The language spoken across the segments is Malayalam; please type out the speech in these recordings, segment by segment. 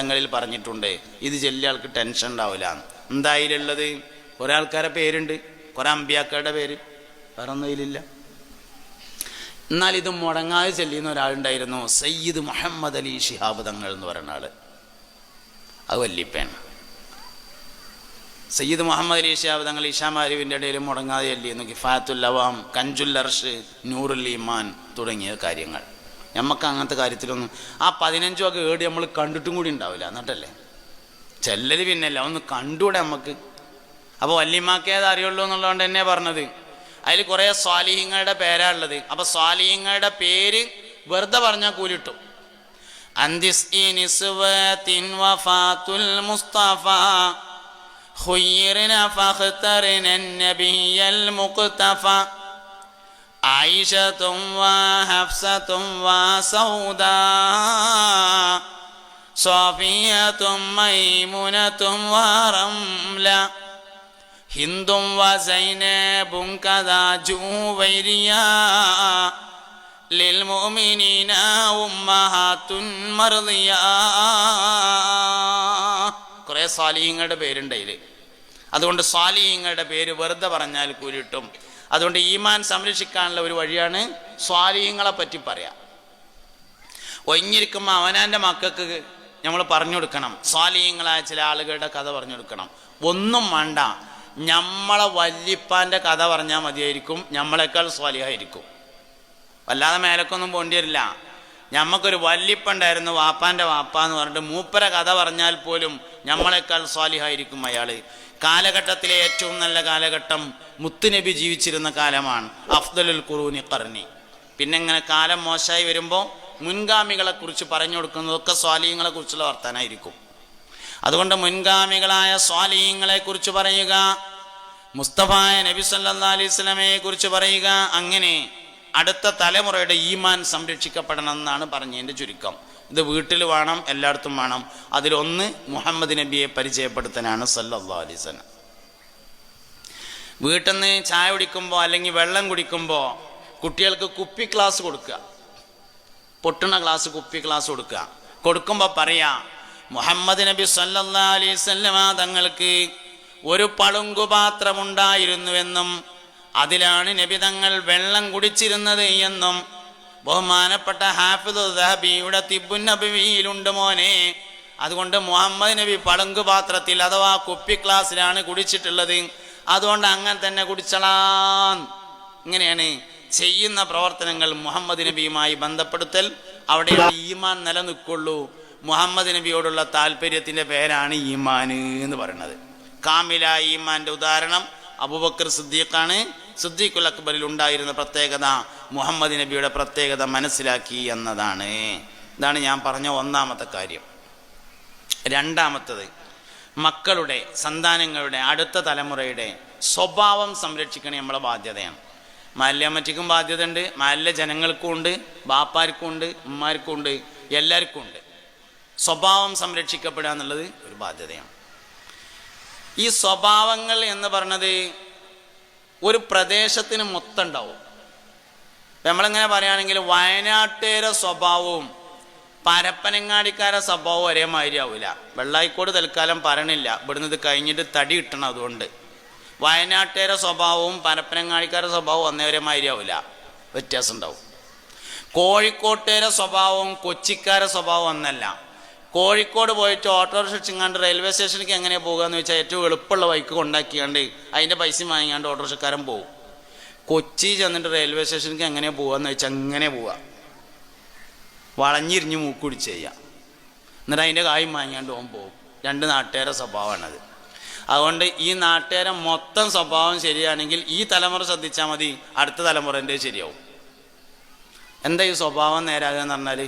ഗ്രന്ഥങ്ങളിൽ പറഞ്ഞിട്ടുണ്ട്. ഇത് ചെല്ലിയ ആൾക്ക് ടെൻഷൻ ഉണ്ടാവില്ല. എന്തായാലുള്ളത് കുറേ ആൾക്കാരെ പേരുണ്ട്, കുറേ അമ്പിയാക്കളുടെ പേര്, വേറെ ഒന്നും ഇതിലില്ല. എന്നാൽ ഇത് മുടങ്ങാതെ ചെല്ലുന്ന ഒരാളുണ്ടായിരുന്നു, സയ്യിദ് മുഹമ്മദ് അലി ശിഹാബ് തങ്ങൾ എന്ന് പറയുന്ന ആള്. അത് വല്ലിപ്പയാണ്. സയ്യിദ് മുഹമ്മദ് അലി ശിഹാബ് തങ്ങൾ ഇഷാമാരിവിൻ്റെ ഇടയിൽ മുടങ്ങാതെ ചെല്ലിയിരുന്നു. കിഫായത്തുൽ അവാം, കഞ്ചുൽ അർഷ്, നൂറുൽ ഈമാൻ തുടങ്ങിയ കാര്യങ്ങൾ. നമുക്ക് അങ്ങനത്തെ കാര്യത്തിലൊന്നും ആ 15 ഒക്കെ ഏടി നമ്മൾ കണ്ടിട്ടും കൂടി ഉണ്ടാവില്ല. എന്നിട്ടല്ലേ ചെല്ലല്. പിന്നല്ല ഒന്ന് കണ്ടൂടെ നമുക്ക്. അപ്പോൾ വല്യമാക്കേത് അറിയുള്ളൂ എന്നുള്ളതുകൊണ്ട് തന്നെ പറഞ്ഞത്. അതിൽ കുറേ സ്വാലിഹീങ്ങളുടെ പേരാ ഉള്ളത്. അപ്പോൾ സ്വാലിഹീങ്ങളുടെ പേര് വെറുതെ പറഞ്ഞാൽ കൂലിട്ടു. വഫാത്തുൽ മുസ്തഫ ഖുയ്യിർന ഫഖ്തർന നബിയൽ മുഖ്തഫ ആയിഷത്തും വഹഫ്സത്തും വസൗദാ സഫിയത്തും മൈമുനത്തും വറംല ഹിന്ദും വസൈനബും കദാ ജുവൈരിയ ലിൽമുഅ്മിനീന ഉമ്മഹാത്തുൻ മർദിയ. കുറേ സ്വാലിഹീങ്ങളുടെ പേരുണ്ട് ഇതിൽ. അതുകൊണ്ട് സ്വാലിഹീങ്ങളുടെ പേര് വെറുതെ പറഞ്ഞാൽ കൂലിട്ടും. അതുകൊണ്ട് ഈമാൻ സംരക്ഷിക്കാനുള്ള ഒരു വഴിയാണ് സ്വാലിഹീങ്ങളെ പറ്റി പറയാം. ഒഴിഞ്ഞിരിക്കുമ്പോൾ അവനാൻ്റെ മക്കൾക്ക് നമ്മൾ പറഞ്ഞു കൊടുക്കണം. സ്വാലിഹീങ്ങളായ ചില ആളുകളുടെ കഥ പറഞ്ഞു കൊടുക്കണം. ഒന്നും വേണ്ട, നമ്മളെ വല്യപ്പാൻ്റെ കഥ പറഞ്ഞാൽ മതിയായിരിക്കും, നമ്മളെക്കാൾ സ്വാലിഹായിരിക്കും. വല്ലാതെ മേലക്കൊന്നും പോണ്ടി വരില്ല. ഞമ്മക്കൊരു വല്യപ്പുണ്ടായിരുന്നു, വാപ്പാൻ്റെ വാപ്പ എന്ന് പറഞ്ഞിട്ട് മൂപ്പര കഥ പറഞ്ഞാൽ പോലും നമ്മളെക്കാൾ സ്വാലിഹായിരിക്കും അയാൾ. കാലഘട്ടത്തിലെ ഏറ്റവും നല്ല കാലഘട്ടം മുത്തുനബി ജീവിച്ചിരുന്ന കാലമാണ്. അഫ്ദലുൽ ഖുറൂനി ഖർനി. പിന്നെ ഇങ്ങനെ കാലം മോശമായി വരുമ്പോൾ മുൻഗാമികളെ കുറിച്ച് പറഞ്ഞു കൊടുക്കുന്നതൊക്കെ സ്വാലിഹീങ്ങളെ കുറിച്ചുള്ള വർത്താനായിരിക്കും. അതുകൊണ്ട് മുൻഗാമികളായ സ്വാലിഹീങ്ങളെ കുറിച്ച് പറയുക, മുസ്തഫായ നബി സല്ലല്ലാഹു അലൈഹി വസല്ലമയെ കുറിച്ച് പറയുക. അങ്ങനെ അടുത്ത തലമുറയുടെ ഈമാൻ സംരക്ഷിക്കപ്പെടണം എന്നാണ് പറഞ്ഞതിൻ്റെ ചുരുക്കം. ഇത് വീട്ടിൽ വേണം, എല്ലായിടത്തും വേണം. അതിലൊന്ന് മുഹമ്മദ് നബിയെ പരിചയപ്പെടുത്താനാണ് സല്ലല്ലാഹു അലൈഹി വസല്ലം. വീട്ടിൽ നിന്ന് ചായ കുടിക്കുമ്പോൾ അല്ലെങ്കിൽ വെള്ളം കുടിക്കുമ്പോൾ കുട്ടികൾക്ക് കുപ്പി ഗ്ലാസ് കൊടുക്കുക. പൊട്ടുന്ന ഗ്ലാസ്, കുപ്പി ഗ്ലാസ് കൊടുക്കുക. കൊടുക്കുമ്പോൾ പറയാ, മുഹമ്മദ് നബി സല്ലല്ലാഹു അലൈഹി വസല്ലം തങ്ങൾക്ക് ഒരു പളുങ്കുപാത്രമുണ്ടായിരുന്നുവെന്നും അതിലാണ് നബി തങ്ങൾ വെള്ളം കുടിച്ചിരുന്നത് എന്നും ബഹുമാനപ്പെട്ട ഹാഫിദ് ദഹബിയുടെ തിബ്ബുൻ നബവിയിലുണ്ട് മോനെ. അതുകൊണ്ട് മുഹമ്മദ് നബി പളുങ്കുപാത്രത്തിൽ അഥവാ കുപ്പി ഗ്ലാസ്സിലാണ് കുടിച്ചിട്ടുള്ളത്. അതുകൊണ്ട് അങ്ങനെ തന്നെ കുടിച്ചളാൻ. ഇങ്ങനെയാണ് ചെയ്യുന്ന പ്രവർത്തനങ്ങൾ മുഹമ്മദ് നബിയുമായി ബന്ധപ്പെടുത്തൽ. അവിടെയാണ് ഈമാൻ നിലനിൽക്കുള്ളൂ. മുഹമ്മദ് നബിയോടുള്ള താല്പര്യത്തിൻ്റെ പേരാണ് ഈമാൻ എന്ന് പറയുന്നത്. കാമില ഈമാൻ്റെ ഉദാഹരണം അബൂബക്കർ സിദ്ദീഖാണ്. സിദ്ദീഖുൽ അക്ബറിൽ ഉണ്ടായിരുന്ന പ്രത്യേകത മുഹമ്മദ് നബിയുടെ പ്രത്യേകത മനസ്സിലാക്കി എന്നതാണ്. ഇതാണ് ഞാൻ പറഞ്ഞ ഒന്നാമത്തെ കാര്യം. രണ്ടാമത്തത്, മക്കളുടെ, സന്താനങ്ങളുടെ, അടുത്ത തലമുറയുടെ സ്വഭാവം സംരക്ഷിക്കണേ നമ്മളെ ബാധ്യതയാണ്. മഹല്ലമ്മച്ചിക്കും ബാധ്യതയുണ്ട്, മഹല്ല ജനങ്ങൾക്കും ഉണ്ട്, ബാപ്പാർക്കും ഉണ്ട്, ഉമ്മാർക്കും ഉണ്ട്, എല്ലാവർക്കും ഉണ്ട്. സ്വഭാവം സംരക്ഷിക്കപ്പെടുക എന്നുള്ളത് ഒരു ബാധ്യതയാണ്. ഈ സ്വഭാവങ്ങൾ എന്ന് പറഞ്ഞത് ഒരു പ്രദേശത്തിന് മൊത്തം ഉണ്ടാവും. നമ്മളിങ്ങനെ പറയുകയാണെങ്കിൽ വയനാട്ടുകാരെ സ്വഭാവവും പരപ്പനങ്ങാടിക്കാരെ സ്വഭാവവും ഒരേ മാതിരി ആവില്ല. വെള്ളായിക്കോട് തൽക്കാലം പറയണില്ല, ഇവിടുന്ന് ഇത് കഴിഞ്ഞിട്ട് തടി കിട്ടണം. അതുകൊണ്ട് വയനാട്ടുകാരെ സ്വഭാവവും പരപ്പനങ്ങാടിക്കാരുടെ സ്വഭാവവും ഒന്നേ ഒരേ മാതിരി ആവില്ല, വ്യത്യാസം ഉണ്ടാവും. കോഴിക്കോട്ടുകാരെ സ്വഭാവവും കൊച്ചിക്കാരെ സ്വഭാവം ഒന്നല്ല. കോഴിക്കോട് പോയിട്ട് ഓട്ടോറിക്ഷ വെച്ചിങ്ങാണ്ട് റെയിൽവേ സ്റ്റേഷനിലേക്ക് എങ്ങനെ പോകുക എന്ന് വെച്ചാൽ ഏറ്റവും എളുപ്പമുള്ള ബൈക്ക് കൊണ്ടാക്കിയാണ്ട് അതിൻ്റെ പൈസ വാങ്ങിക്കാണ്ട് ഓട്ടോറിക്ഷക്കാരൻ പോകും. കൊച്ചി ചെന്നിട്ട് റെയിൽവേ സ്റ്റേഷനിലേക്ക് എങ്ങനെ പോകുകയെന്ന് വെച്ചാൽ അങ്ങനെ പോവുക, വളഞ്ഞിരിഞ്ഞ് മൂക്കുടിച്ച് ചെയ്യുക, എന്നിട്ട് അതിൻ്റെ കായും വാങ്ങിക്കാണ്ട് ഓൻ പോകും. രണ്ട് നാട്ടുകാരുടെ സ്വഭാവമാണത്. അതുകൊണ്ട് ഈ നാട്ടുകാരെ മൊത്തം സ്വഭാവം ശരിയാണെങ്കിൽ ഈ തലമുറ ശ്രദ്ധിച്ചാൽ മതി, അടുത്ത തലമുറൻ്റെ ശരിയാവും. എന്താ ഈ സ്വഭാവം നേരാകുക എന്ന് പറഞ്ഞാൽ,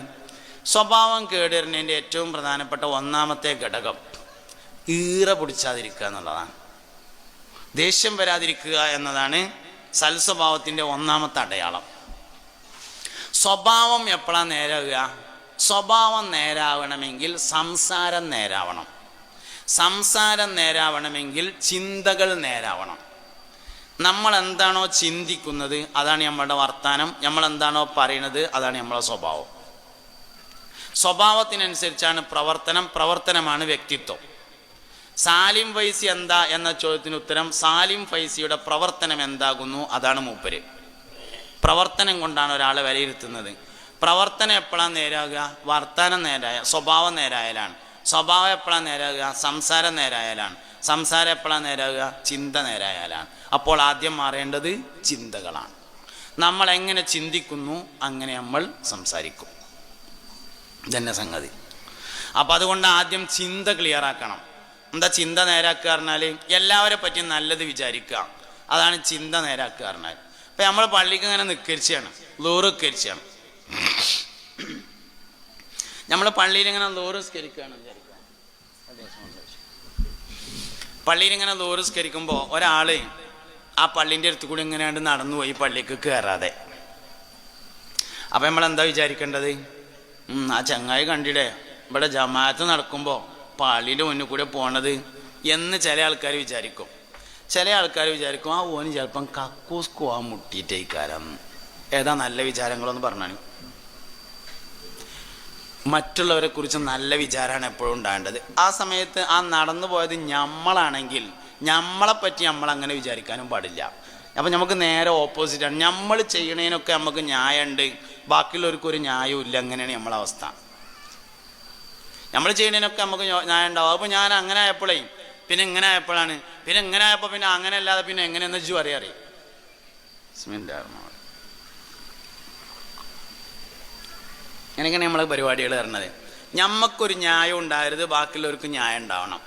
സ്വഭാവം കേടുവരുന്നതിൻ്റെ ഏറ്റവും പ്രധാനപ്പെട്ട ഒന്നാമത്തെ ഘടകം ഈറ പിടിച്ചാതിരിക്കുക എന്നുള്ളതാണ്. ദേഷ്യം വരാതിരിക്കുക എന്നതാണ് സൽസ്വഭാവത്തിൻ്റെ ഒന്നാമത്തെ അടയാളം. സ്വഭാവം എപ്പോഴാണ് നേരാകുക? സ്വഭാവം നേരാവണമെങ്കിൽ സംസാരം നേരാവണം. സംസാരം നേരാവണമെങ്കിൽ ചിന്തകൾ നേരാവണം. നമ്മൾ എന്താണോ ചിന്തിക്കുന്നത് അതാണ് നമ്മളുടെ വർത്താനം, നമ്മൾ എന്താണോ പറയുന്നത് അതാണ് നമ്മളെ സ്വഭാവം. സ്വഭാവത്തിനനുസരിച്ചാണ് പ്രവർത്തനമാണ് വ്യക്തിത്വം. സാലിം ഫൈസി എന്താ എന്ന ചോദ്യത്തിന് ഉത്തരം, സാലിം ഫൈസിയുടെ പ്രവർത്തനം എന്താകുന്നു അതാണ് മൂപ്പര്. പ്രവർത്തനം കൊണ്ടാണ് ഒരാളെ വിലയിരുത്തുന്നത്. പ്രവർത്തനം എപ്പോഴാണ് നേരാകുക? വർത്തമാനം നേരായ, സ്വഭാവം നേരായാലാണ്. സ്വഭാവം എപ്പോഴാണ് നേരാകുക? സംസാരം നേരായാലാണ്. സംസാരം എപ്പോഴാണ് നേരാകുക? ചിന്ത നേരായാലാണ്. അപ്പോൾ ആദ്യം മാറേണ്ടത് ചിന്തകളാണ്. നമ്മൾ എങ്ങനെ ചിന്തിക്കുന്നു അങ്ങനെ നമ്മൾ സംസാരിക്കും. ഇതന്നെ സംഗതി. അപ്പം അതുകൊണ്ട് ആദ്യം ചിന്ത ക്ലിയറാക്കണം. എന്താ ചിന്ത നേരാക്കുക പറഞ്ഞാൽ? എല്ലാവരെ പറ്റിയും നല്ലത് വിചാരിക്കുക. അതാണ് ചിന്ത നേരാക്കുക പറഞ്ഞാൽ. ഇപ്പം നമ്മൾ പള്ളിക്ക് ഇങ്ങനെ നിക്കരിച്ചാണ്, ലോറുക്കരിച്ചാണ്. നമ്മൾ പള്ളിയിൽ ഇങ്ങനെ ലോറുസ്കരിക്കുകയാണ് വിചാരിക്കുക. പള്ളിയിൽ ഇങ്ങനെ ലോറുസ്കരിക്കുമ്പോൾ ഒരാൾ ആ പള്ളിൻ്റെ അടുത്ത് കൂടി ഇങ്ങനെയാണ്ട് നടന്നു പോയി പള്ളിക്ക് കയറാതെ. അപ്പം നമ്മളെന്താ വിചാരിക്കേണ്ടത്? ആ ചങ്ങായി കണ്ടിടേ ഇവിടെ ജമാഅത്ത് നടക്കുമ്പോൾ പള്ളിയുടെ മുന്നിൽ കൂടെ പോണത് എന്ന് ചില ആൾക്കാർ വിചാരിക്കും. ചില ആൾക്കാർ വിചാരിക്കും ആ ഓന് ചിലപ്പം കക്കൂസ് പോവാൻ മുട്ടിയിട്ടേക്കാരം. ഏതാ നല്ല വിചാരങ്ങളൊന്ന് പറഞ്ഞാണ്. മറ്റുള്ളവരെ കുറിച്ച് നല്ല വിചാരമാണ് എപ്പോഴും ഉണ്ടാകേണ്ടത്. ആ സമയത്ത് ആ നടന്നു പോയത് നമ്മളാണെങ്കിൽ നമ്മളെപ്പറ്റി നമ്മൾ അങ്ങനെ വിചാരിക്കാനും പാടില്ല. അപ്പം നമുക്ക് നേരെ ഓപ്പോസിറ്റാണ്. നമ്മൾ ചെയ്യണതിനൊക്കെ നമുക്ക് ന്യായമുണ്ട്, ബാക്കിയുള്ളവർക്കൊരു ന്യായവും ഇല്ല. അങ്ങനെയാണ് നമ്മളവസ്ഥ. നമ്മൾ ചെയ്യുന്നതിനൊക്കെ നമുക്ക് ന്യായം ഉണ്ടാവും. അപ്പോൾ ഞാൻ അങ്ങനെ ആയപ്പോഴേ പിന്നെ ഇങ്ങനെ ആയപ്പോഴാണ്, പിന്നെ ഇങ്ങനെ ആയപ്പോൾ പിന്നെ അങ്ങനെ അല്ലാതെ പിന്നെ എങ്ങനെയെന്ന് വെച്ചു അറിയാം. അങ്ങനെയൊക്കെയാണ് നമ്മളെ പരിപാടികൾ തരണത്. ഞമ്മക്കൊരു ന്യായം ഉണ്ടാകരുത്, ബാക്കിയുള്ളവർക്ക് ന്യായം ഉണ്ടാവണം.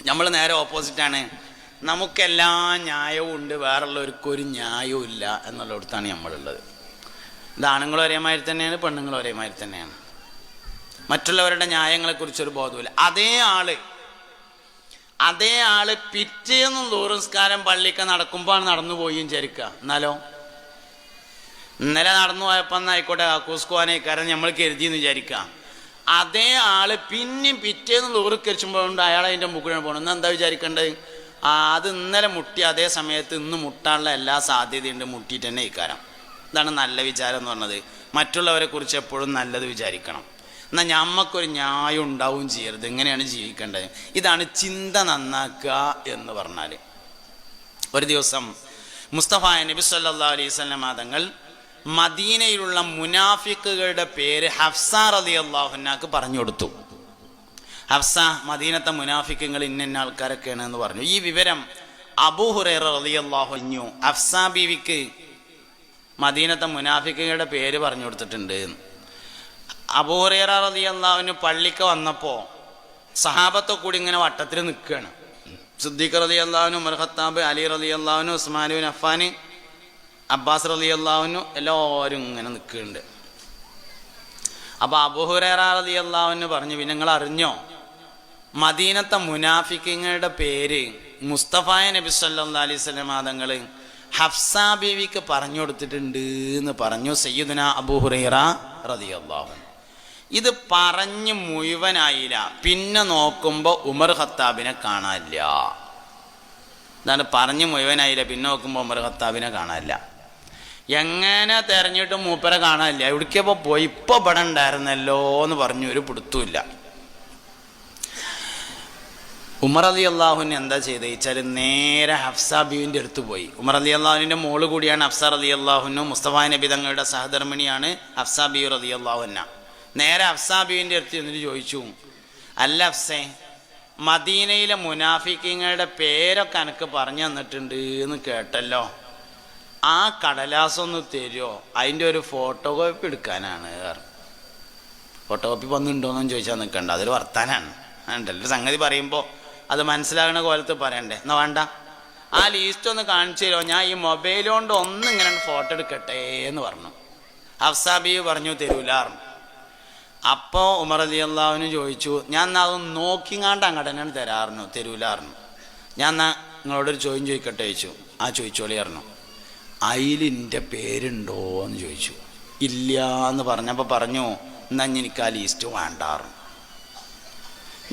നമ്മൾ നേരെ ഓപ്പോസിറ്റാണ്. നമുക്കെല്ലാ ന്യായവും ഉണ്ട്, വേറുള്ളവർക്ക് ഒരു ന്യായവും ഇല്ല എന്നുള്ളിടത്താണ് നമ്മളുള്ളത്. ഇത് ആണുങ്ങൾ ഒരേമാതിരി തന്നെയാണ്, പെണ്ണുങ്ങൾ ഒരേമാതിരി തന്നെയാണ്. മറ്റുള്ളവരുടെ ന്യായങ്ങളെക്കുറിച്ചൊരു ബോധമില്ല. അതേ ആള് പിറ്റേന്നും ദൂരസ്കാരം പള്ളിക്ക് നടക്കുമ്പോൾ നടന്നു പോയും വിചാരിക്കുക. എന്നാലോ ഇന്നലെ നടന്നു പോയപ്പോൾ എന്നായിക്കോട്ടെ കക്കൂസ്കോനെ കാരണം നമ്മൾ കരുതിയെന്ന് വിചാരിക്കുക. അതേ ആള് പിന്നെയും പിറ്റേന്ന് ദൂരക്കരിച്ചുമ്പോഴുണ്ട് അയാൾ അതിൻ്റെ മുകളിൽ പോകണം. ഇന്ന് എന്താ വിചാരിക്കേണ്ടത്? അത് ഇന്നലെ മുട്ടി അതേ സമയത്ത് ഇന്ന് മുട്ടാനുള്ള എല്ലാ സാധ്യതയുണ്ട്, മുട്ടിയിട്ട് തന്നെ ഇക്കാരം. ഇതാണ് നല്ല വിചാരം എന്ന് പറഞ്ഞത്. മറ്റുള്ളവരെ കുറിച്ച് എപ്പോഴും നല്ലത് വിചാരിക്കണം. എന്നാൽ ഞമ്മക്കൊരു ന്യായം ഉണ്ടാവും ചെയ്യരുത്. എങ്ങനെയാണ് ജീവിക്കേണ്ടത്? ഇതാണ് ചിന്ത നന്നാക്കുക എന്ന് പറഞ്ഞാൽ. ഒരു ദിവസം മുസ്തഫ നബി സല്ലല്ലാഹു അലൈഹി വസല്ലം തങ്ങൾ മദീനയിലുള്ള മുനാഫിക്കുകളുടെ പേര് ഹഫ്സ റളിയല്ലാഹു അൻഹാക്ക് പറഞ്ഞു കൊടുത്തു. ഹഫ്സ മദീനത്തെ മുനാഫിക്കുകൾ ഇന്ന ആൾക്കാരൊക്കെയാണ് എന്ന് പറഞ്ഞു. ഈ വിവരം അബൂ ഹുറൈറ റളിയല്ലാഹു അൻഹു ഹഫ്സ ബീവിക്ക് മദീനത്തെ മുനാഫിക്കുകളുടെ പേര് പറഞ്ഞു കൊടുത്തിട്ടുണ്ട്. അബൂ ഹുറൈറ റളിയല്ലാഹു അൻഹു പള്ളിക്ക് വന്നപ്പോൾ സഹാബത്തെ കൂടി ഇങ്ങനെ വട്ടത്തിൽ നിൽക്കുകയാണ്. സിദ്ദീഖ് റളിയല്ലാഹു അൻഹു, ഉമർ ഖത്താബ്, അലി റളിയല്ലാഹു അൻഹു, ഉസ്മാൻ ബിൻ അഫ്ഫാൻ, അബ്ബാസ് റളിയല്ലാഹു അൻഹു എല്ലാവരും ഇങ്ങനെ നിൽക്കുന്നുണ്ട്. അപ്പോൾ അബൂ ഹുറൈറ റളിയല്ലാഹു അൻഹു പറഞ്ഞു, പിന്നെ നിങ്ങൾ അറിഞ്ഞോ മദീനത്തെ മുനാഫിക്കുകളുടെ പേര് മുസ്തഫായ നബി സല്ലല്ലാഹു അലൈഹി വസല്ലം തങ്ങൾ ഹഫ്സ ബീവിക്ക് പറഞ്ഞു കൊടുത്തിട്ടുണ്ട് എന്ന് പറഞ്ഞു സയ്യിദുന അബൂ ഹുറൈറ റളിയല്ലാഹു അൻഹു. ഇത് പറഞ്ഞ് മുഴുവനായില്ല. പിന്നെ നോക്കുമ്പോൾ ഉമർ ഖത്താബിനെ കാണാനില്ല. ഇതാണ് പറഞ്ഞ് മുഴുവനായില്ല. പിന്നെ നോക്കുമ്പോൾ ഉമർ ഖത്താബിനെ കാണാനില്ല. എങ്ങനെ തെരഞ്ഞിട്ടും മൂപ്പരെ കാണാനില്ല. എവിടേക്കപ്പോൾ പോയി? ഇപ്പോൾ ഇവിടെ ഉണ്ടായിരുന്നല്ലോ എന്ന് പറഞ്ഞു. ഒരു പിടുത്തുമില്ല. ഉമർ റളിയല്ലാഹുവിന് എന്താ ചെയ്തത് വെച്ചാൽ നേരെ ഹഫ്സ ബീവിൻ്റെ അടുത്ത് പോയി. ഉമർ റളിയല്ലാഹുവിൻ്റെ മോള് കൂടിയാണ് ഹഫ്സ റളിയല്ലാഹു. മുസ്തഫ നബി തങ്ങളുടെ സഹധർമ്മിണിയാണ് ഹഫ്സ ബീവി റളിയല്ലാഹു അൻഹ. നേരെ ഹഫ്സ ബീവിൻ്റെ അടുത്ത് എന്നിട്ട് ചോദിച്ചു, അല്ല ഹഫ്സേ, മദീനയിലെ മുനാഫിക്കീങ്ങളുടെ പേരൊക്കെ എനിക്ക് പറഞ്ഞു തന്നിട്ടുണ്ട് എന്ന് കേട്ടല്ലോ. ആ കടലാസൊന്ന് തരുമോ? അതിൻ്റെ ഒരു ഫോട്ടോ കോപ്പി എടുക്കാനാണ്. ഫോട്ടോ കോപ്പി വന്നിട്ടുണ്ടോയെന്ന് ചോദിച്ചാൽ നിൽക്കണ്ട, അതൊരു വർത്താനാണ്. ഉണ്ടല്ലോ സംഗതി പറയുമ്പോൾ അത് മനസ്സിലാകുന്ന കോലത്ത് പറയണ്ടേ. എന്നാ വേണ്ട, ആ ലീസ്റ്റ് ഒന്ന് കാണിച്ചു തരുമോ? ഞാൻ ഈ മൊബൈൽ കൊണ്ട് ഒന്ന് ഇങ്ങനെ ഫോട്ടോ എടുക്കട്ടെ എന്ന് പറഞ്ഞു. ഹഫ്സ ബീവി പറഞ്ഞു തരൂലാർന്നു. അപ്പോൾ ഉമർ റളിയല്ലാഹു ചോദിച്ചു, ഞാൻ എന്നാൽ അതൊന്ന് നോക്കിങ്ങാണ്ട് അങ്ങോട്ട് തന്നെയാണ് തരൂലാർന്നു. ഞാൻ എന്നാൽ നിങ്ങളോടൊരു ചോദ്യം ചോദിക്കട്ടെ ചോദിച്ചു. ആ ചോദിച്ചോളി പറഞ്ഞു. അതിലിൻ്റെ പേരുണ്ടോ എന്ന് ചോദിച്ചു. ഇല്ല എന്ന് പറഞ്ഞപ്പോൾ പറഞ്ഞു, എന്നാൽ എനിക്ക് ആ ലീസ്റ്റ് വേണ്ടാറും.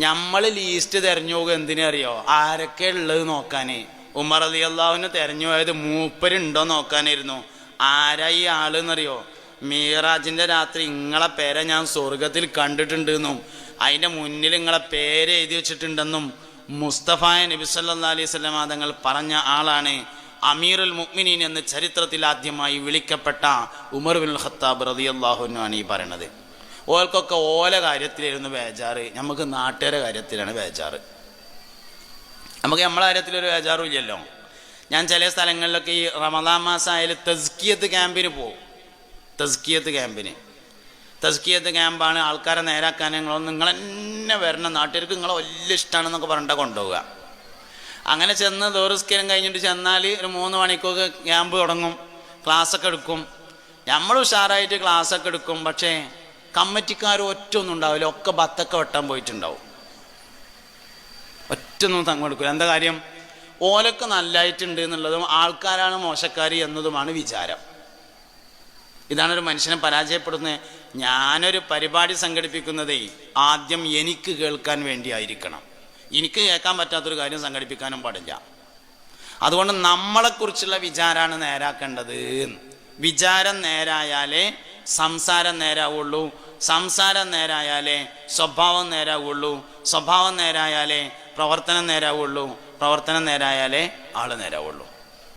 നമ്മൾ ലീസ്റ്റ് തിരഞ്ഞു പോകുക എന്തിനാ അറിയോ? ആരൊക്കെ ഉള്ളത് നോക്കാനേ. ഉമർ റളിയല്ലാഹു തെരഞ്ഞു പോയത് മൂപ്പരുണ്ടോ നോക്കാനായിരുന്നു. ആരാ ഈ ആളെന്നറിയോ? മീറാജിൻ്റെ രാത്രി നിങ്ങളെ പേരെ ഞാൻ സ്വർഗത്തിൽ കണ്ടിട്ടുണ്ടെന്നും അതിൻ്റെ മുന്നിൽ നിങ്ങളെ പേര് എഴുതി വെച്ചിട്ടുണ്ടെന്നും മുസ്തഫായ നബി സല്ലല്ലാഹു അലൈഹി വസല്ലം തങ്ങൾ പറഞ്ഞ ആളാണ് അമീറുൽ മുഅ്മിനീൻ എന്ന് ചരിത്രത്തിൽ ആദ്യമായി വിളിക്കപ്പെട്ട ഉമർ ബിൻ ഖത്താബ് റളിയല്ലാഹു അൻഹു ആണ് ഈ പറയണത്. ഓൽക്കൊക്കെ ഓല കാര്യത്തിലായിരുന്നു ബേജാറ്, നമുക്ക് നാട്ടുകാരുടെ കാര്യത്തിലാണ് ബേജാറ്. നമുക്ക് നമ്മളെ കാര്യത്തിലൊരു ബേജാറും ഇല്ലല്ലോ. ഞാൻ ചില സ്ഥലങ്ങളിലൊക്കെ ഈ റമദാൻ മാസം ആയാലും തസ്കിയത്ത് ക്യാമ്പിന് പോകും. തസ്കിയത്ത് ക്യാമ്പാണ്. ആൾക്കാരെ നേരാക്കാൻ നിങ്ങൾ തന്നെ വരണം, നാട്ടുകാർക്ക് നിങ്ങളെ വലിയ ഇഷ്ടമാണെന്നൊക്കെ പറഞ്ഞിട്ട് കൊണ്ടുപോവുക. അങ്ങനെ ചെന്ന് ദോറിസ്കരം കഴിഞ്ഞിട്ട് ചെന്നാൽ ഒരു 3 മണിക്കൊക്കെ ക്യാമ്പ് തുടങ്ങും, ക്ലാസ്സൊക്കെ എടുക്കും. നമ്മൾ ഉഷാറായിട്ട് ക്ലാസ്സൊക്കെ എടുക്കും. പക്ഷേ കമ്മിറ്റിക്കാർ ഒറ്റൊന്നും ഉണ്ടാവില്ല, ഒക്കെ ബത്തൊക്കെ വെട്ടാൻ പോയിട്ടുണ്ടാവും. ഒറ്റൊന്നും തങ്ങെടുക്കില്ല. എന്താ കാര്യം? ഓലൊക്കെ നല്ലതായിട്ടുണ്ട് എന്നുള്ളതും ആൾക്കാരാണ് മോശക്കാരി എന്നതുമാണ് വിചാരം. ഇതാണൊരു മനുഷ്യനെ പരാജയപ്പെടുന്നത്. ഞാനൊരു പരിപാടി സംഘടിപ്പിക്കുന്നതേ ആദ്യം എനിക്ക് കേൾക്കാൻ വേണ്ടി ആയിരിക്കണം. എനിക്ക് കേൾക്കാൻ പറ്റാത്തൊരു കാര്യം സംഘടിപ്പിക്കാനും പാടില്ല. അതുകൊണ്ട് നമ്മളെക്കുറിച്ചുള്ള വിചാരമാണ് നേരാക്കേണ്ടത്. വിചാരം നേരായാലേ സംസാരം നേരാവുള്ളൂ, സംസാരം നേരായാലേ സ്വഭാവം നേരാവുള്ളൂ, സ്വഭാവം നേരായാലേ പ്രവർത്തനം നേരാവുള്ളൂ, പ്രവർത്തനം നേരായാലേ ആള് നേരാവുള്ളൂ.